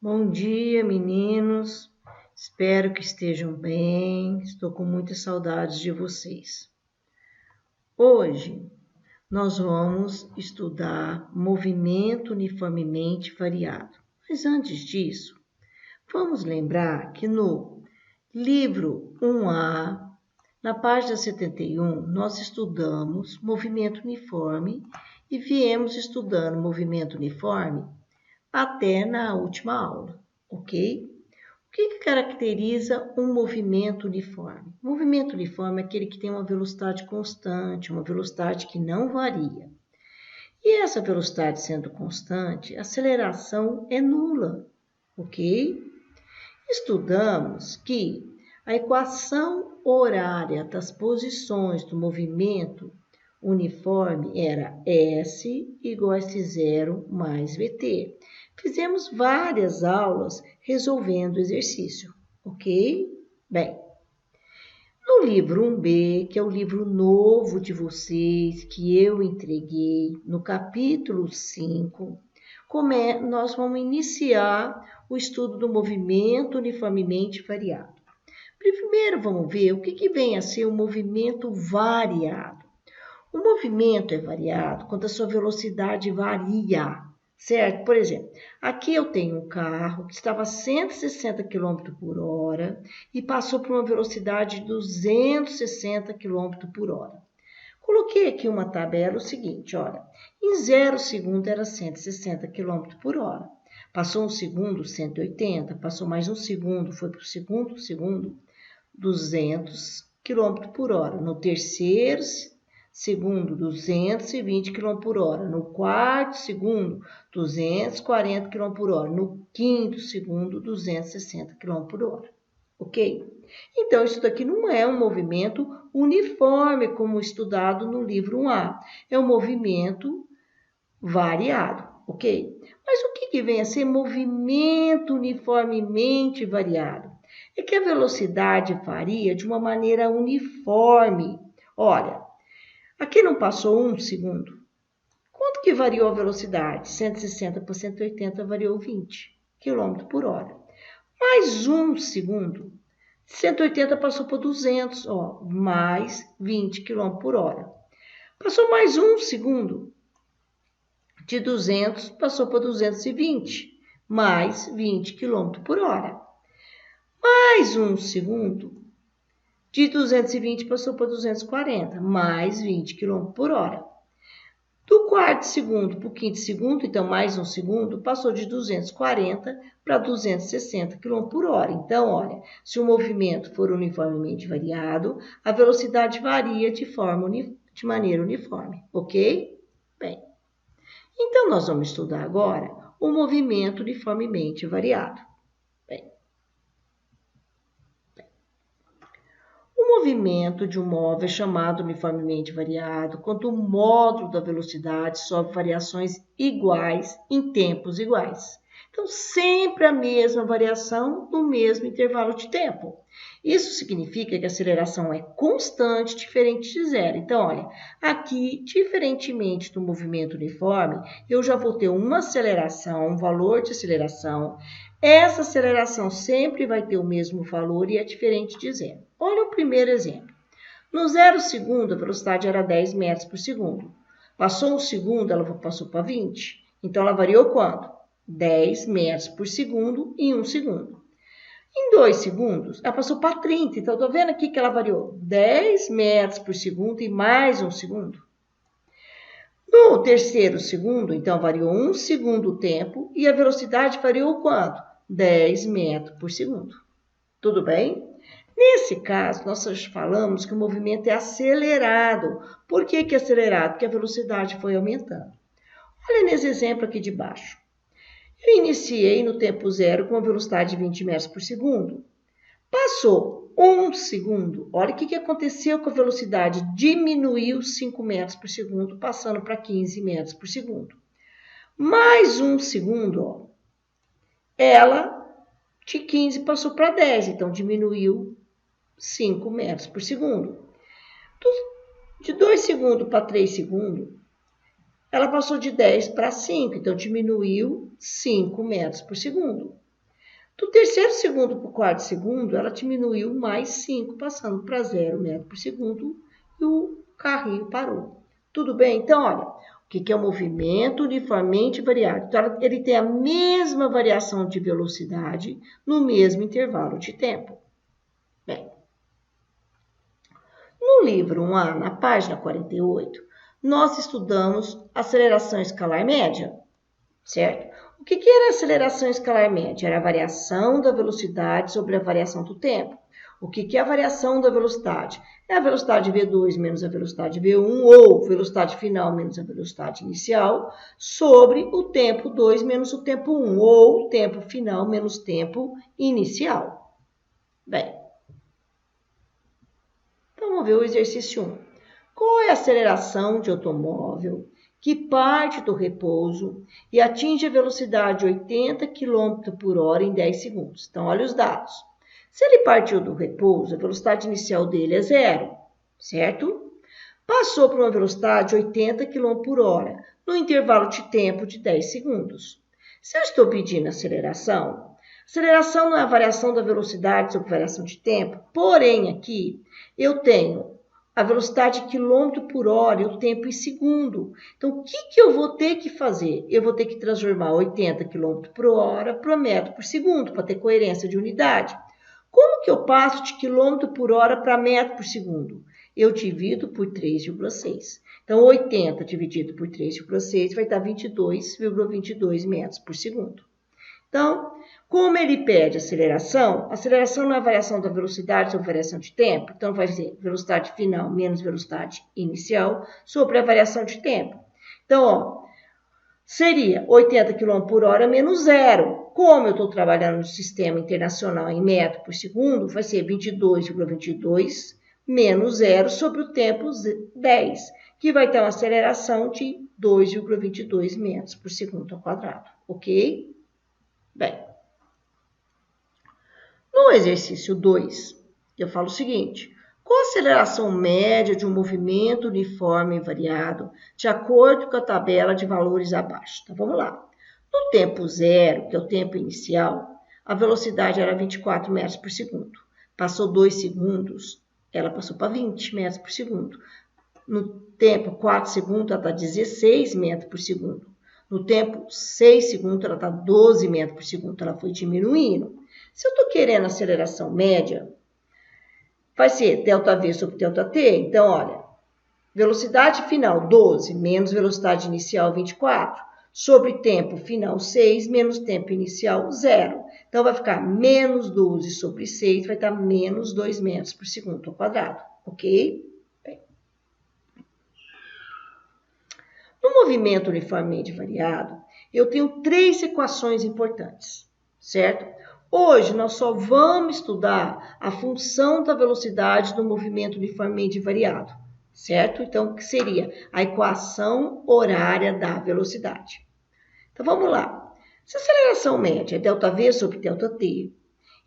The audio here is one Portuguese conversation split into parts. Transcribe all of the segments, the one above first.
Bom dia, meninos. Espero que estejam bem. Estou com muitas saudades de vocês. Hoje nós vamos estudar movimento uniformemente variado. Mas antes disso, vamos lembrar que no livro 1A, na página 71, nós estudamos movimento uniforme e viemos estudando movimento uniforme até na última aula, ok? O que caracteriza um movimento uniforme? O movimento uniforme é aquele que tem uma velocidade constante, uma velocidade que não varia. E essa velocidade sendo constante, a aceleração é nula, ok? Estudamos que a equação horária das posições do movimento uniforme era S igual a S0 mais VT. Fizemos várias aulas resolvendo o exercício, ok? Bem, no livro 1B, que é o livro novo de vocês, que eu entreguei, no capítulo 5, nós vamos iniciar o estudo do movimento uniformemente variado. Primeiro, vamos ver o que vem a ser o movimento variado. O movimento é variado quando a sua velocidade varia, certo? Por exemplo, aqui eu tenho um carro que estava a 160 km por hora e passou por uma velocidade de 260 km por hora. Coloquei aqui uma tabela o seguinte, olha, em 0 segundo era 160 km por hora. Passou um segundo, 180, passou mais um segundo, foi para o segundo, 200 km por hora. No terceiro segundo, 220 km por hora. No quarto segundo, 240 km por hora. No quinto segundo, 260 km por hora. Ok? Então, isso daqui não é um movimento uniforme, como estudado no livro 1A. É um movimento variado, ok? Mas o que vem a ser movimento uniformemente variado? É que a velocidade varia de uma maneira uniforme. Olha, aqui não passou um segundo. Quanto que variou a velocidade? 160 por 180 variou 20 km por hora. Mais um segundo. 180 passou por 200, ó, mais 20 km por hora. Passou mais um segundo. De 200 passou para 220, mais 20 km por hora. Mais um segundo. De 220 passou para 240, mais 20 km por hora. Do quarto segundo para o quinto segundo, então mais um segundo, passou de 240 para 260 km por hora. Então, olha, se o movimento for uniformemente variado, a velocidade varia de maneira uniforme, ok? Bem, então nós vamos estudar agora o movimento uniformemente variado. O movimento de um móvel é chamado uniformemente variado quando o módulo da velocidade sofre variações iguais em tempos iguais. Então, sempre a mesma variação no mesmo intervalo de tempo. Isso significa que a aceleração é constante, diferente de zero. Então, olha, aqui, diferentemente do movimento uniforme, eu já vou ter uma aceleração, um valor de aceleração. Essa aceleração sempre vai ter o mesmo valor e é diferente de zero. Olha o primeiro exemplo. No 0 segundo, a velocidade era 10 metros por segundo. Passou um segundo, ela passou para 20. Então, ela variou quanto? 10 metros por segundo em 1 segundo. Em 2 segundos, ela passou para 30. Então, estou vendo aqui que ela variou 10 metros por segundo e mais 1 segundo. No terceiro segundo, então, variou 1 segundo o tempo e a velocidade variou quanto? 10 metros por segundo. Tudo bem? Nesse caso, nós falamos que o movimento é acelerado. Por que é acelerado? Porque a velocidade foi aumentando. Olha nesse exemplo aqui de baixo. Eu iniciei no tempo zero com a velocidade de 20 metros por segundo. Passou 1 segundo. Olha o que aconteceu com a velocidade. Diminuiu 5 metros por segundo, passando para 15 metros por segundo. Mais 1 segundo, ó. Ela de 15 passou para 10, então diminuiu 5 metros por segundo. De 2 segundos para 3 segundos, ela passou de 10 para 5, então diminuiu 5 metros por segundo. Do terceiro segundo para o quarto segundo, ela diminuiu mais 5, passando para 0 metro por segundo, e o carrinho parou. Tudo bem? Então, olha, o que é o movimento uniformemente variado? Então, ele tem a mesma variação de velocidade no mesmo intervalo de tempo. Bem, no livro 1A, na página 48, nós estudamos aceleração escalar média, certo? O que era a aceleração escalar média? Era a variação da velocidade sobre a variação do tempo. O que é a variação da velocidade? É a velocidade V2 menos a velocidade V1, ou velocidade final menos a velocidade inicial, sobre o tempo 2 menos o tempo 1, ou tempo final menos tempo inicial. Bem, então vamos ver o exercício 1. Qual é a aceleração de automóvel que parte do repouso e atinge a velocidade de 80 km por hora em 10 segundos? Então, olha os dados. Se ele partiu do repouso, a velocidade inicial dele é 0, certo? Passou por uma velocidade de 80 km por hora, no intervalo de tempo de 10 segundos. Se eu estou pedindo aceleração não é a variação da velocidade sobre a variação de tempo, porém aqui eu tenho a velocidade quilômetro por hora e o tempo em segundo. Então, o que eu vou ter que fazer? Eu vou ter que transformar 80 km por hora para metro por segundo, para ter coerência de unidade. Como que eu passo de quilômetro por hora para metro por segundo? Eu divido por 3,6. Então, 80 dividido por 3,6 vai dar 22,22 metros por segundo. Então, como ele pede aceleração não é a variação da velocidade sobre a variação de tempo. Então, vai ser velocidade final menos velocidade inicial sobre a variação de tempo. Então, ó, seria 80 km por hora menos 0. Como eu estou trabalhando no sistema internacional em metro por segundo, vai ser 22,22 menos 0 sobre o tempo 10, que vai ter uma aceleração de 2,22 metros por segundo ao quadrado, ok? Bem, no exercício 2, eu falo o seguinte: qual a aceleração média de um movimento uniforme e variado, de acordo com a tabela de valores abaixo? Então, vamos lá. No tempo 0, que é o tempo inicial, a velocidade era 24 metros por segundo. Passou 2 segundos, ela passou para 20 metros por segundo. No tempo 4 segundos, ela está 16 metros por segundo. No tempo 6 segundos, ela está 12 metros por segundo. Ela foi diminuindo. Se eu estou querendo aceleração média, vai ser ΔV sobre ΔT. Então, olha, velocidade final 12 menos velocidade inicial 24, sobre tempo final 6 menos tempo inicial 0. Então, vai ficar menos 12 sobre 6, vai dar menos 2 metros por segundo ao quadrado, ok? No movimento uniformemente variado, eu tenho 3 equações importantes, certo? Hoje, nós só vamos estudar a função da velocidade do movimento uniformemente variado, certo? Então, o que seria a equação horária da velocidade? Então, vamos lá. Se a aceleração média é ΔV sobre ΔT,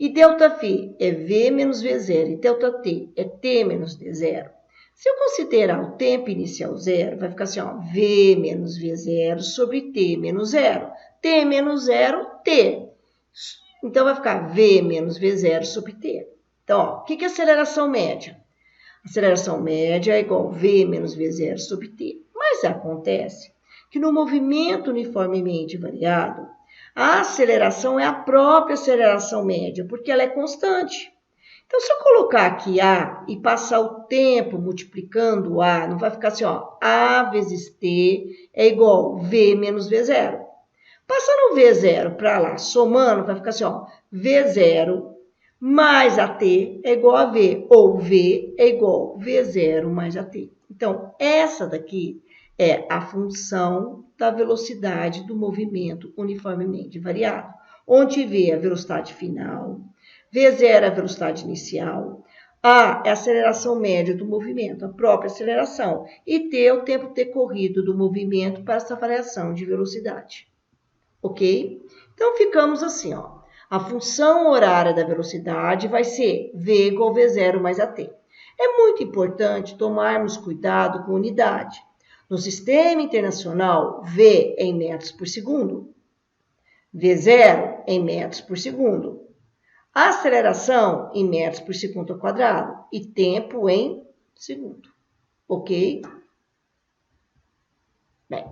e ΔV é V menos V0 e ΔT é T menos D0, se eu considerar o tempo inicial 0, vai ficar assim, ó, V menos V0 sobre T menos 0. T menos 0, T. Então, vai ficar V menos V0 sobre T. Então, ó, o que é aceleração média? Aceleração média é igual a V menos V0 sobre T. Mas acontece que no movimento uniformemente variado, a aceleração é a própria aceleração média, porque ela é constante. Então, se eu colocar aqui A e passar o tempo multiplicando A, não vai ficar assim, ó, A vezes T é igual a V menos V0. Passando o V0 para lá, somando, vai ficar assim, ó, V0 mais AT é igual a V, ou V é igual a V0 mais AT. Então, essa daqui é a função da velocidade do movimento uniformemente variado, onde V é a velocidade final, V0 é a velocidade inicial, A é a aceleração média do movimento, a própria aceleração, e T é o tempo decorrido do movimento para essa variação de velocidade. Ok? Então, ficamos assim, ó. A função horária da velocidade vai ser V igual a V0 mais AT. É muito importante tomarmos cuidado com unidade. No sistema internacional, V é em metros por segundo. V0 em metros por segundo. Aceleração em metros por segundo ao quadrado. E tempo em segundo. Ok? Bem,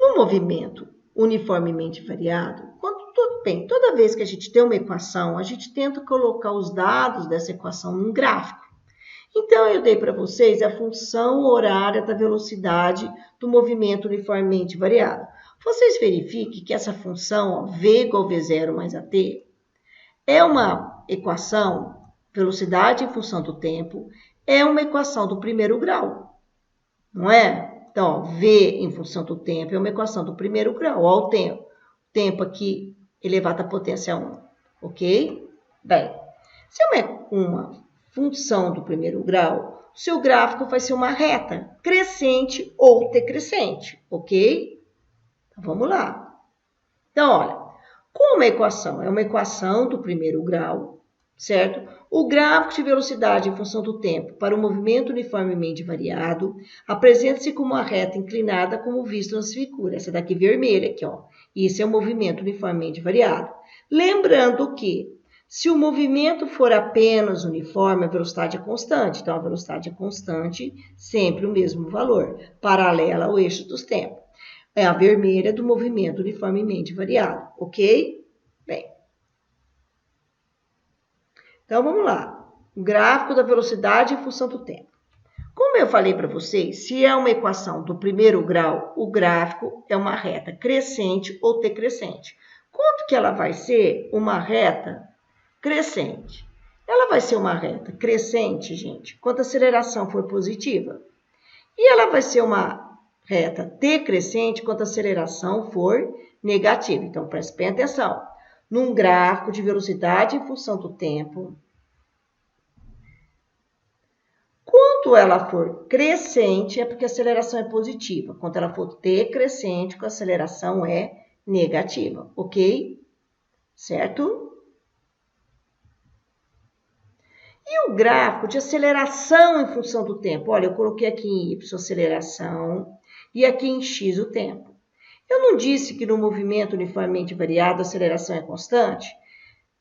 no movimento uniformemente variado, toda vez que a gente tem uma equação, a gente tenta colocar os dados dessa equação num gráfico. Então, eu dei para vocês a função horária da velocidade do movimento uniformemente variado. Vocês verifiquem que essa função, V igual a V0 mais AT, é uma equação, velocidade em função do tempo, é uma equação do primeiro grau, não é? Então, V em função do tempo é uma equação do primeiro grau. Olha o tempo. Tempo aqui elevado à potência 1. Ok? Bem, se é uma função do primeiro grau, o seu gráfico vai ser uma reta crescente ou decrescente. Ok? Então, vamos lá. Então, olha, como a equação é uma equação do primeiro grau, certo? O gráfico de velocidade em função do tempo para o movimento uniformemente variado apresenta-se como uma reta inclinada, como visto nas figuras. Essa daqui vermelha aqui, ó. Isso é o movimento uniformemente variado. Lembrando que, se o movimento for apenas uniforme, a velocidade é constante. Então, a velocidade é constante, sempre o mesmo valor, paralela ao eixo dos tempos. É a vermelha do movimento uniformemente variado, ok? Bem. Então, vamos lá. O gráfico da velocidade em função do tempo. Como eu falei para vocês, se é uma equação do primeiro grau, o gráfico é uma reta crescente ou decrescente. Quanto que ela vai ser uma reta crescente? Ela vai ser uma reta crescente, gente, quando a aceleração for positiva. E ela vai ser uma reta decrescente quando a aceleração for negativa. Então, preste bem atenção. Num gráfico de velocidade em função do tempo, quando ela for crescente, é porque a aceleração é positiva. Quando ela for decrescente, a aceleração é negativa, ok? Certo? E o gráfico de aceleração em função do tempo? Olha, eu coloquei aqui em Y aceleração e aqui em X o tempo. Eu não disse que no movimento uniformemente variado a aceleração é constante?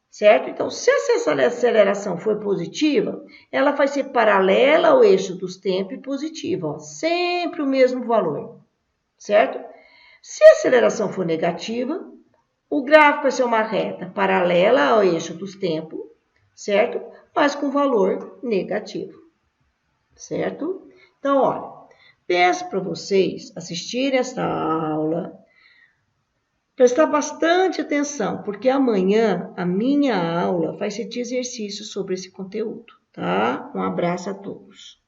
Certo? Então, se essa aceleração for positiva, ela vai ser paralela ao eixo dos tempos e positiva, ó, sempre o mesmo valor, certo? Se a aceleração for negativa, o gráfico vai ser uma reta paralela ao eixo dos tempos, certo? Mas com valor negativo, certo? Então, olha, peço para vocês assistirem esta aula, prestar bastante atenção, porque amanhã a minha aula vai ser de exercício sobre esse conteúdo, tá? Um abraço a todos.